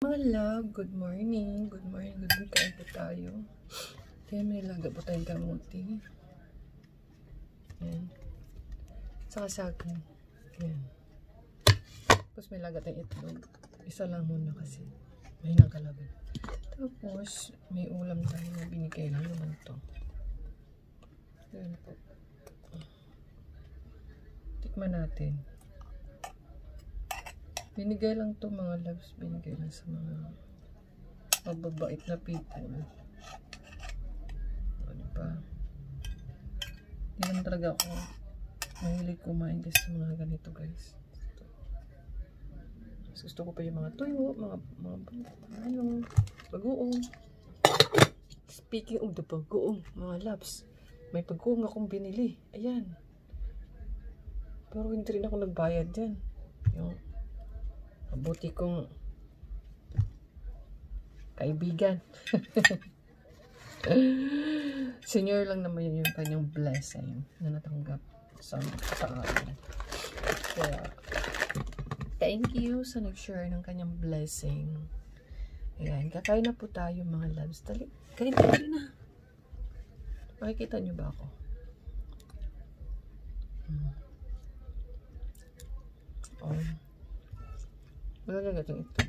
Mga love, good morning. Good morning, good morning. Kain po tayo. Kaya may laga po tayong kamuti. Ayan. Saka saging. Ayan. Tapos may laga tayong itlog. Isa lang muna kasi mahinang kalaban. Tapos may ulam tayo na binigay lang naman to. Ayan po. Tikman natin. Binigay lang to mga loves. Binigay lang sa mga mababait na people. O, diba? Hindi naman talaga ako mahilig kumain kasi sa mga ganito, guys. Gusto ko pa yung mga tuyo, mga bagoong. Speaking of the bagoong, mga loves, may bagoong akong binili. Ayan. Pero hindi rin ako nagbayad dyan. Yung mabuti kong kaibigan. Senior lang naman yun yung kanyang blessing na natanggap sa akin. Kaya, thank you sa nag-share ng kanyang blessing. Ayan, kakain na po tayo mga loves. Dali, kain na. Makikita nyo ba ako? Oh. Magagating ito.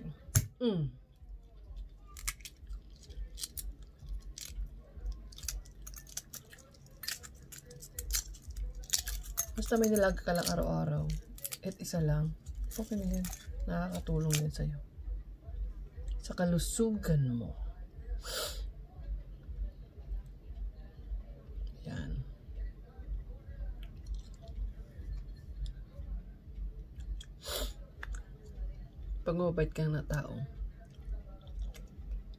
Basta may nilaga ka lang araw-araw. At isa lang. Okay na yan. Nakakatulong yan sa'yo. Sa kalusugan mo. Yan. Pag mabait kang na tao,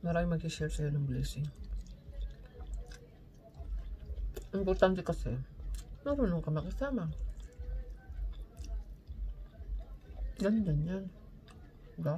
maraming mag-share sa'yo ng blessing. Importante kasi, marunong ka makisama. Ganyan yan. Diba?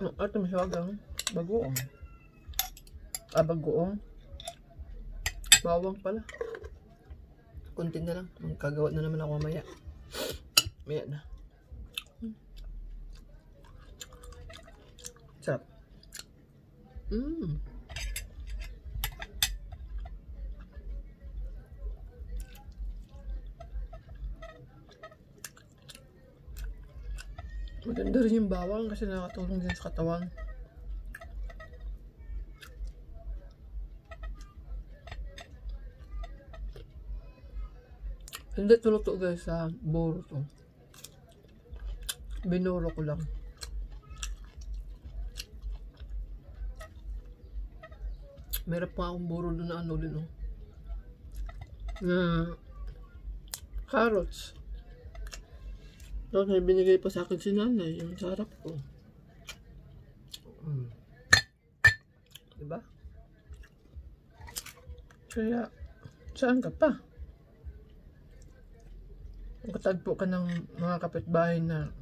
Ito masyadong bagoong. Bagoong. Bawang pala. Kunti na lang. Magkagawa na naman ako mamaya. Maya na. Sarap. Maganda rin yung bawang kasi nakatulong din sa katawan. Hindi ito luto guys sa buro to. Binuro ko lang. Meron pa akong buro doon na ano din oh. Na carrots. Tapos may binigay pa sa akin si nanay, yung sarap ko. Diba? Kaya, saan ka pa? Katagpo ka ng mga kapitbahay na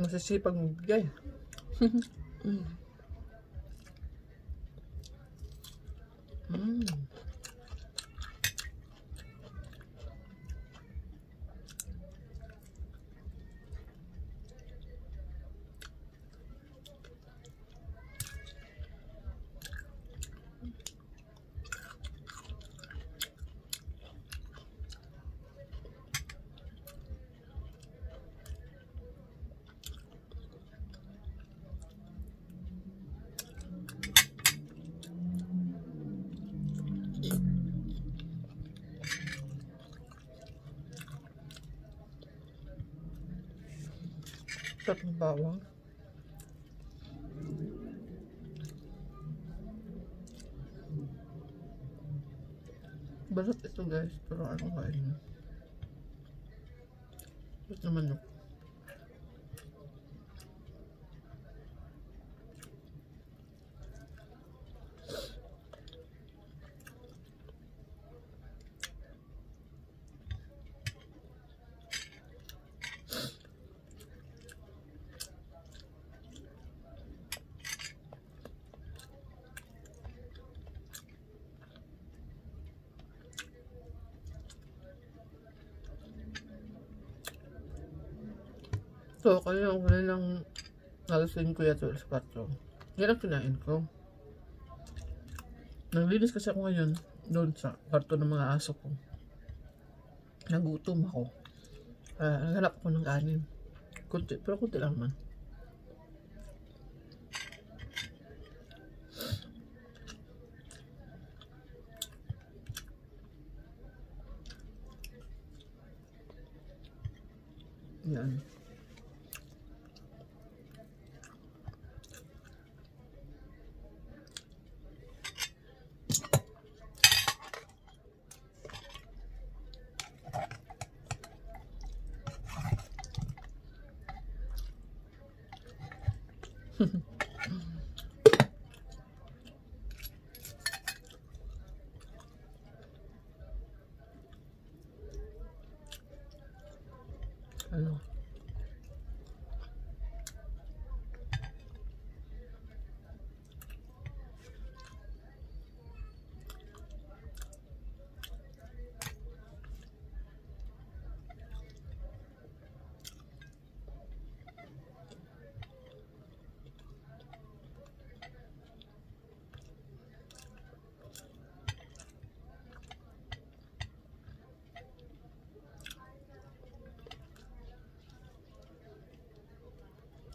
masisipag magbigay. Sarap ng bawang. Balat ito guys, pero ano kain? Ba't naman no? Ito, kanilang nalasin ko yato sa 4. Yan ang kinain ko. Naglinis kasi ako ngayon doon sa kwarto ng mga aso ko. Nagutom ako. Naghanap ako ng kanin. Kunti, pero kunti lang naman. Yan. Ano?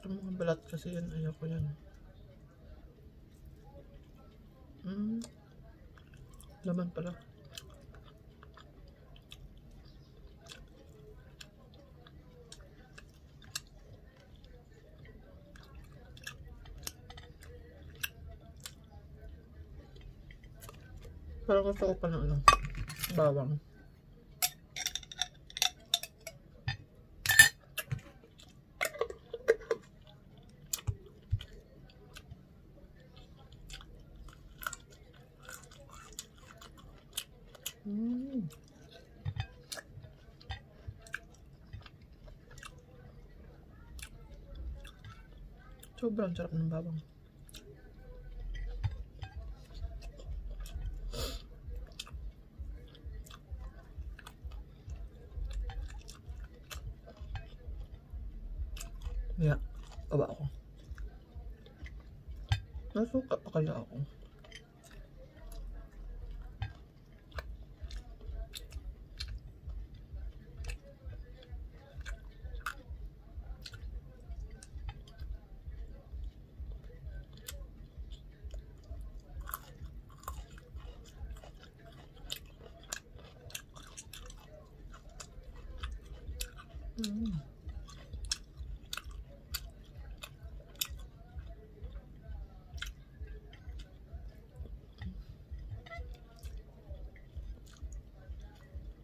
Itong mga balat kasi yan, ayoko yan. Laman pala. Parang gusto ko pa ng ano, bawang. Sobrang sarap ng bawang. Yeah, baba ako. Nasuka pa kaya ako?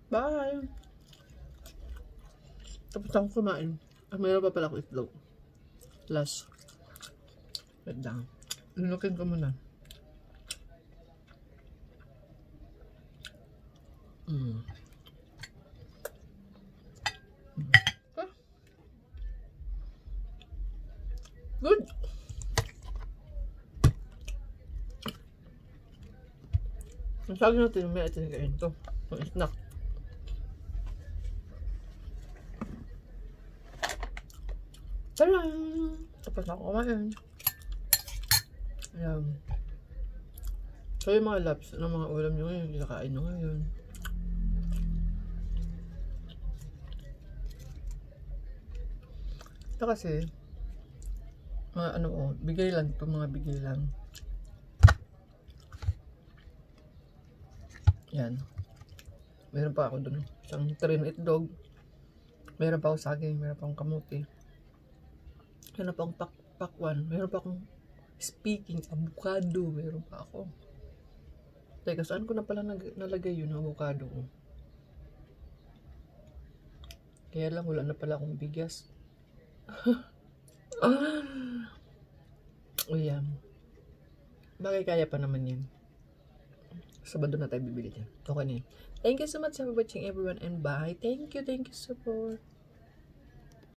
Bye! Tapos ako kumain. Mayroon pa pala ako itlog. Last. Wait lang. Lunukin ko muna. Good! Masyagi natin may itinagayin to. Ang snack. Taran! Tapos na ako kumain. Ayan. So yung mga labs ng mga ulam nyo ngayon, kinakain nyo ngayon. Ito kasi, mga ano o, bigay lang ito, mga bigay lang. Yan. Meron pa ako dun. Isang tray na itlog. Meron pa ako saging, meron pa akong kamuti. Meron pa akong pakwan. Meron pa akong speaking, avocado. Meron pa ako. Teka, saan ko na pala nalagay yun, avocado ko? Kaya lang, wala na pala akong bigas. O yan. Bagay kaya pa naman yan. Sabado na tayo bibili dyan. Okay na yan. Thank you so much for watching everyone and bye. Thank you support.